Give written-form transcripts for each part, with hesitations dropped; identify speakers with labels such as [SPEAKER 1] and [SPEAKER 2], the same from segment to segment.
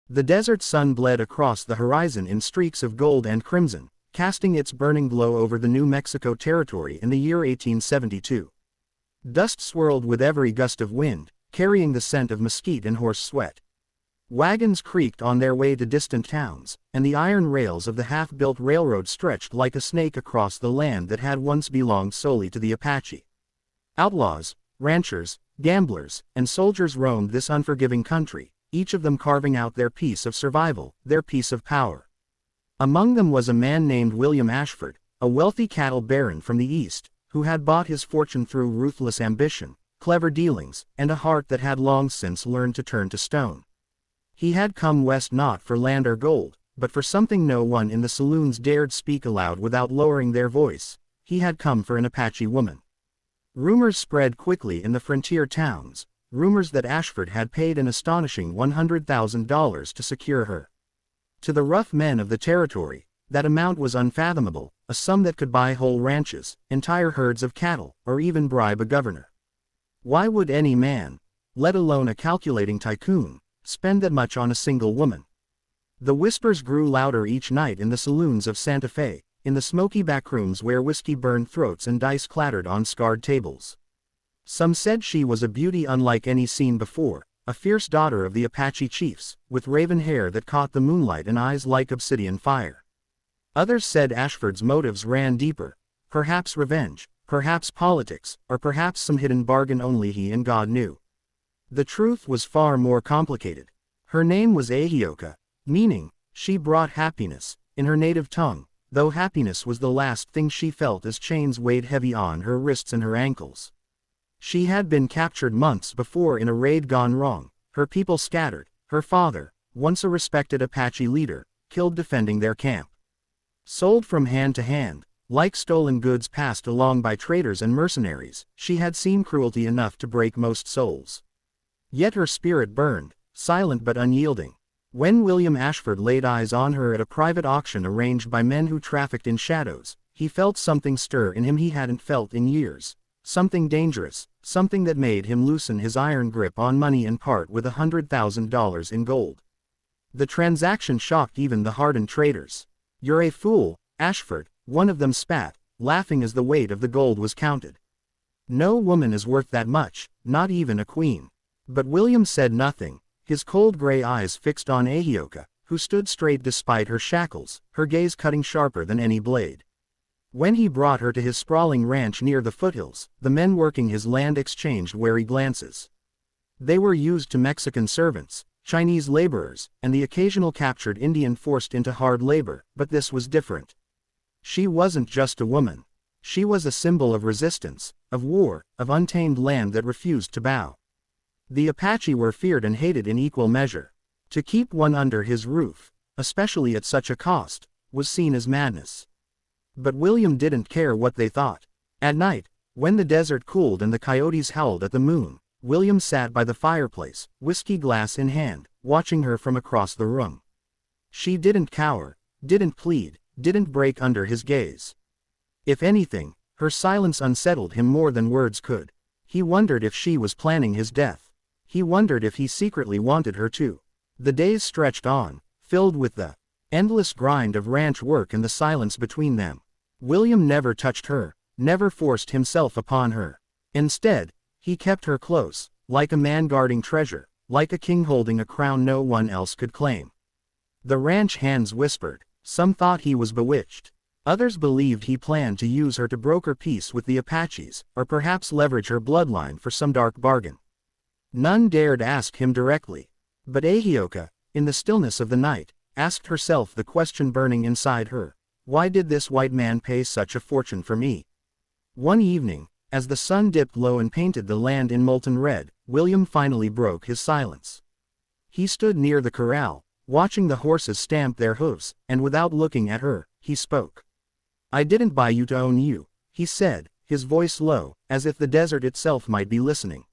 [SPEAKER 1] The desert sun bled across the horizon in streaks of gold and crimson, casting its burning glow over the New Mexico territory in the year 1872. Dust swirled with every gust of wind, carrying the scent of mesquite and horse sweat. Wagons creaked on their way to distant towns, and the iron rails of the half-built railroad stretched like a snake across the land that had once belonged solely to the Apache. Outlaws, ranchers, gamblers, and soldiers roamed this unforgiving country, each of them carving out their piece of survival, their piece of power. Among them was a man named William Ashford, a wealthy cattle baron from the East, who had bought his fortune through ruthless ambition, clever dealings, and a heart that had long since learned to turn to stone. He had come west not for land or gold, but for something no one in the saloons dared speak aloud without lowering their voice. He had come for an Apache woman. Rumors spread quickly in the frontier towns, rumors that Ashford had paid an astonishing $100,000 to secure her. To the rough men of the territory, that amount was unfathomable, a sum that could buy whole ranches, entire herds of cattle, or even bribe a governor. Why would any man, let alone a calculating tycoon, spend that much on a single woman? The whispers grew louder each night in the saloons of Santa Fe, in the smoky backrooms where whiskey burned throats and dice clattered on scarred tables. Some said she was a beauty unlike any seen before, a fierce daughter of the Apache chiefs, with raven hair that caught the moonlight and eyes like obsidian fire. Others said Ashford's motives ran deeper, perhaps revenge, perhaps politics, or perhaps some hidden bargain only he and God knew. The truth was far more complicated. Her name was Ahioka, meaning, she brought happiness, in her native tongue, though happiness was the last thing she felt as chains weighed heavy on her wrists and her ankles. She had been captured months before in a raid gone wrong, her people scattered, her father, once a respected Apache leader, killed defending their camp. Sold from hand to hand, like stolen goods passed along by traders and mercenaries, she had seen cruelty enough to break most souls. Yet her spirit burned, silent but unyielding. When William Ashford laid eyes on her at a private auction arranged by men who trafficked in shadows, he felt something stir in him he hadn't felt in years, something dangerous, something that made him loosen his iron grip on money and part with $100,000 in gold. The transaction shocked even the hardened traders. "You're a fool, Ashford," one of them spat, laughing as the weight of the gold was counted. "No woman is worth that much, not even a queen." But William said nothing, his cold gray eyes fixed on Ahioka, who stood straight despite her shackles, her gaze cutting sharper than any blade. When he brought her to his sprawling ranch near the foothills, the men working his land exchanged wary glances. They were used to Mexican servants, Chinese laborers, and the occasional captured Indian forced into hard labor, but this was different. She wasn't just a woman. She was a symbol of resistance, of war, of untamed land that refused to bow. The Apache were feared and hated in equal measure. To keep one under his roof, especially at such a cost, was seen as madness. But William didn't care what they thought. At night, when the desert cooled and the coyotes howled at the moon, William sat by the fireplace, whiskey glass in hand, watching her from across the room. She didn't cower, didn't plead, didn't break under his gaze. If anything, her silence unsettled him more than words could. He wondered if she was planning his death. He wondered if he secretly wanted her to. The days stretched on, filled with the endless grind of ranch work and the silence between them. William never touched her, never forced himself upon her. Instead, he kept her close, like a man guarding treasure, like a king holding a crown no one else could claim. The ranch hands whispered. Some thought he was bewitched. Others believed he planned to use her to broker peace with the Apaches, or perhaps leverage her bloodline for some dark bargain. None dared ask him directly. But Ahioka, in the stillness of the night, asked herself the question burning inside her. Why did this white man pay such a fortune for me? One evening, as the sun dipped low and painted the land in molten red, William finally broke his silence. He stood near the corral, watching the horses stamp their hooves, and without looking at her, he spoke. "I didn't buy you to own you," he said, his voice low, as if the desert itself might be listening.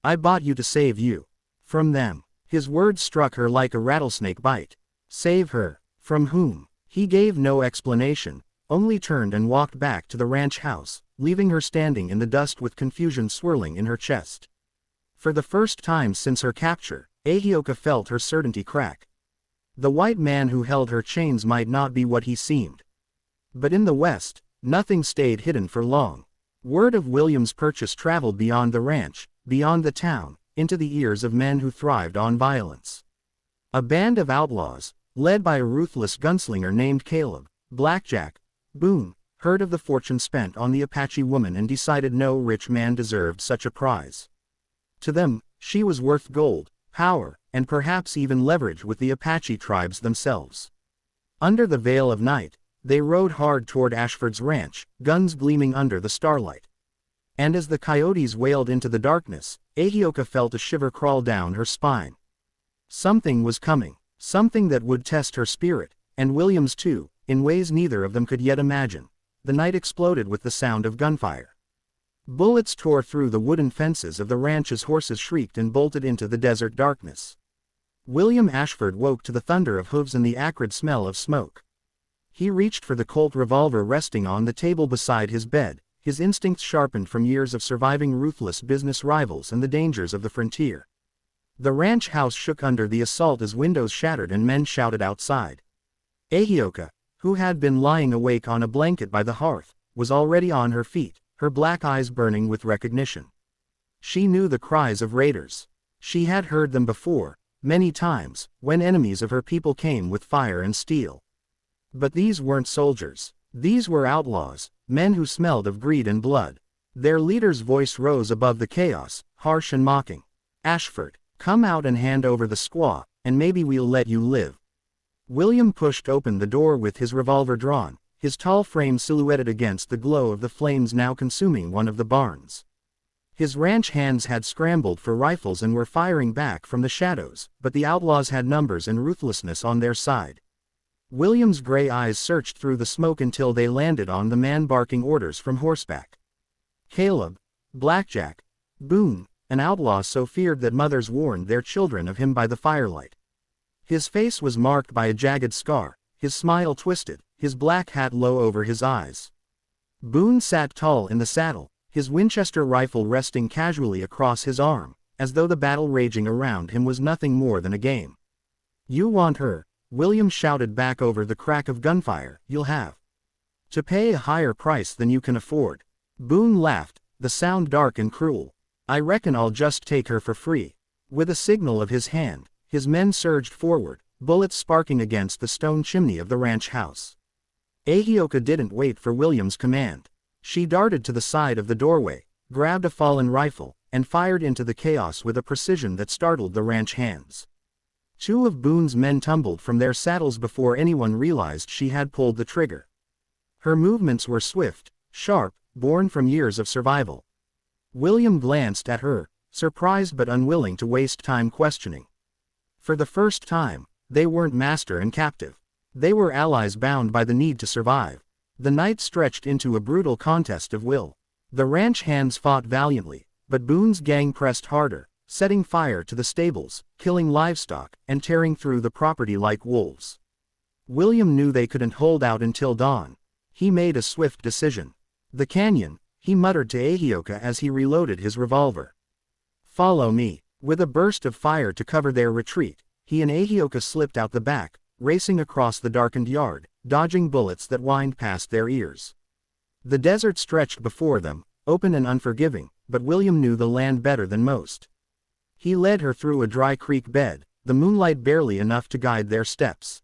[SPEAKER 1] "I bought you to save you. From them." His words struck her like a rattlesnake bite. Save her. From whom? He gave no explanation, only turned and walked back to the ranch house, leaving her standing in the dust with confusion swirling in her chest. For the first time since her capture, Ahioka felt her certainty crack. The white man who held her chains might not be what he seemed. But in the West, nothing stayed hidden for long. Word of William's purchase traveled beyond the ranch, beyond the town, into the ears of men who thrived on violence. A band of outlaws, led by a ruthless gunslinger named Caleb, Blackjack, Boone, heard of the fortune spent on the Apache woman and decided no rich man deserved such a prize. To them, she was worth gold, power, and perhaps even leverage with the Apache tribes themselves. Under the veil of night, they rode hard toward Ashford's ranch, guns gleaming under the starlight. And as the coyotes wailed into the darkness, Ahioka felt a shiver crawl down her spine. Something was coming, something that would test her spirit, and William's too, in ways neither of them could yet imagine. The night exploded with the sound of gunfire. Bullets tore through the wooden fences of the ranch as horses shrieked and bolted into the desert darkness. William Ashford woke to the thunder of hooves and the acrid smell of smoke. He reached for the Colt revolver resting on the table beside his bed, his instincts sharpened from years of surviving ruthless business rivals and the dangers of the frontier. The ranch house shook under the assault as windows shattered and men shouted outside. Ahioka, who had been lying awake on a blanket by the hearth, was already on her feet, her black eyes burning with recognition. She knew the cries of raiders. She had heard them before, many times, when enemies of her people came with fire and steel. But these weren't soldiers. These were outlaws, men who smelled of greed and blood. Their leader's voice rose above the chaos, harsh and mocking. "Ashford, come out and hand over the squaw, and maybe we'll let you live." William pushed open the door with his revolver drawn, his tall frame silhouetted against the glow of the flames now consuming one of the barns. His ranch hands had scrambled for rifles and were firing back from the shadows, but the outlaws had numbers and ruthlessness on their side. William's gray eyes searched through the smoke until they landed on the man barking orders from horseback. Caleb, Blackjack, Boone, an outlaw so feared that mothers warned their children of him by the firelight. His face was marked by a jagged scar, his smile twisted, his black hat low over his eyes. Boone sat tall in the saddle, his Winchester rifle resting casually across his arm, as though the battle raging around him was nothing more than a game. "You want her," William shouted back over the crack of gunfire. "You'll have to pay a higher price than you can afford." Boone laughed, the sound dark and cruel. "I reckon I'll just take her for free." With a signal of his hand, his men surged forward, bullets sparking against the stone chimney of the ranch house. Ahioka didn't wait for William's command. She darted to the side of the doorway, grabbed a fallen rifle, and fired into the chaos with a precision that startled the ranch hands. Two of Boone's men tumbled from their saddles before anyone realized she had pulled the trigger. Her movements were swift, sharp, born from years of survival. William glanced at her, surprised but unwilling to waste time questioning. For the first time, they weren't master and captive. They were allies bound by the need to survive. The night stretched into a brutal contest of will. The ranch hands fought valiantly, but Boone's gang pressed harder, setting fire to the stables, killing livestock, and tearing through the property like wolves. William knew they couldn't hold out until dawn. He made a swift decision. "The canyon," he muttered to Ahioka as he reloaded his revolver. "Follow me." With a burst of fire to cover their retreat, he and Ahioka slipped out the back, racing across the darkened yard, dodging bullets that whined past their ears. The desert stretched before them, open and unforgiving, but William knew the land better than most. He led her through a dry creek bed, the moonlight barely enough to guide their steps.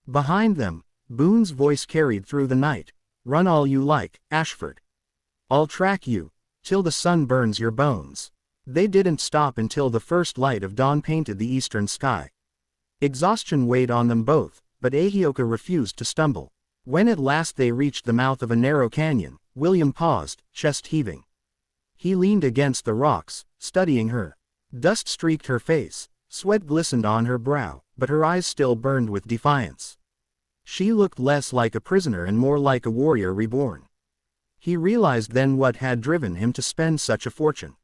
[SPEAKER 1] Behind them, Boone's voice carried through the night. "Run all you like, Ashford. I'll track you, till the sun burns your bones." They didn't stop until the first light of dawn painted the eastern sky. Exhaustion weighed on them both, but Ahioka refused to stumble. When at last they reached the mouth of a narrow canyon, William paused, chest heaving. He leaned against the rocks, studying her. Dust streaked her face, sweat glistened on her brow, but her eyes still burned with defiance. She looked less like a prisoner and more like a warrior reborn. He realized then what had driven him to spend such a fortune.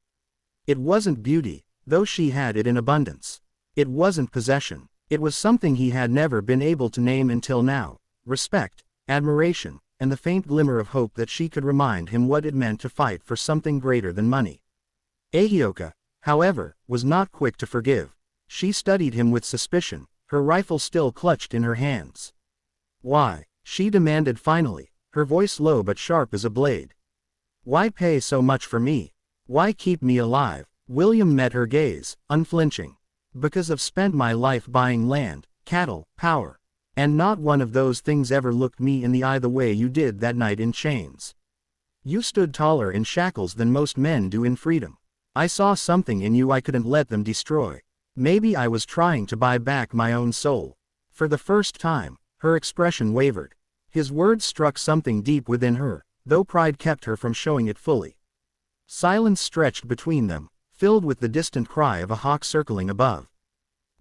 [SPEAKER 1] It wasn't beauty, though she had it in abundance. It wasn't possession. It was something he had never been able to name until now: respect, admiration, and the faint glimmer of hope that she could remind him what it meant to fight for something greater than money. Ahioka, however, was not quick to forgive. She studied him with suspicion, her rifle still clutched in her hands. "Why?" she demanded finally, her voice low but sharp as a blade. "Why pay so much for me? Why keep me alive?" William met her gaze, unflinching. "Because I've spent my life buying land, cattle, power. And not one of those things ever looked me in the eye the way you did that night in chains. You stood taller in shackles than most men do in freedom. I saw something in you I couldn't let them destroy. Maybe I was trying to buy back my own soul." For the first time, her expression wavered. His words struck something deep within her, though pride kept her from showing it fully. Silence stretched between them, filled with the distant cry of a hawk circling above.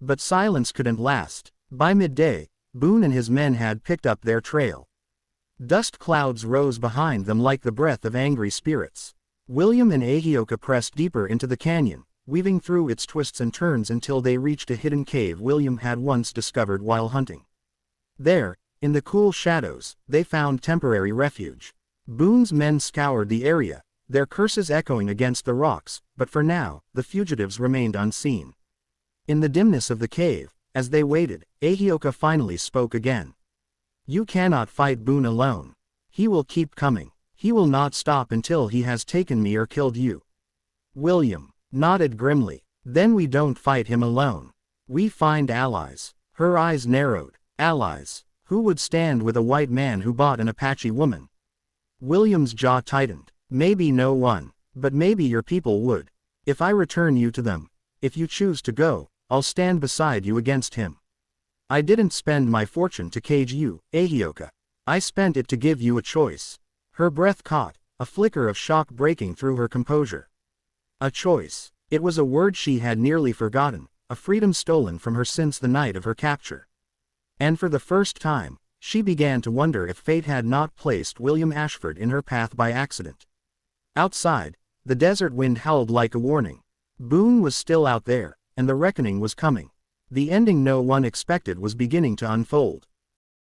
[SPEAKER 1] But silence couldn't last. By midday, Boone and his men had picked up their trail. Dust clouds rose behind them like the breath of angry spirits. William and Ahioka pressed deeper into the canyon, weaving through its twists and turns until they reached a hidden cave William had once discovered while hunting. There, in the cool shadows, they found temporary refuge. Boone's men scoured the area, their curses echoing against the rocks, but for now, the fugitives remained unseen. In the dimness of the cave, as they waited, Ahioka finally spoke again. "You cannot fight Boone alone. He will keep coming. He will not stop until he has taken me or killed you." William nodded grimly. "Then we don't fight him alone. We find allies." Her eyes narrowed. "Allies? Who would stand with a white man who bought an Apache woman?" William's jaw tightened. "Maybe no one. But maybe your people would. If I return you to them, if you choose to go, I'll stand beside you against him. I didn't spend my fortune to cage you, Ahioka. I spent it to give you a choice." Her breath caught, a flicker of shock breaking through her composure. A choice. It was a word she had nearly forgotten, a freedom stolen from her since the night of her capture. And for the first time, she began to wonder if fate had not placed William Ashford in her path by accident. Outside, the desert wind howled like a warning. Boone was still out there, and the reckoning was coming. The ending no one expected was beginning to unfold.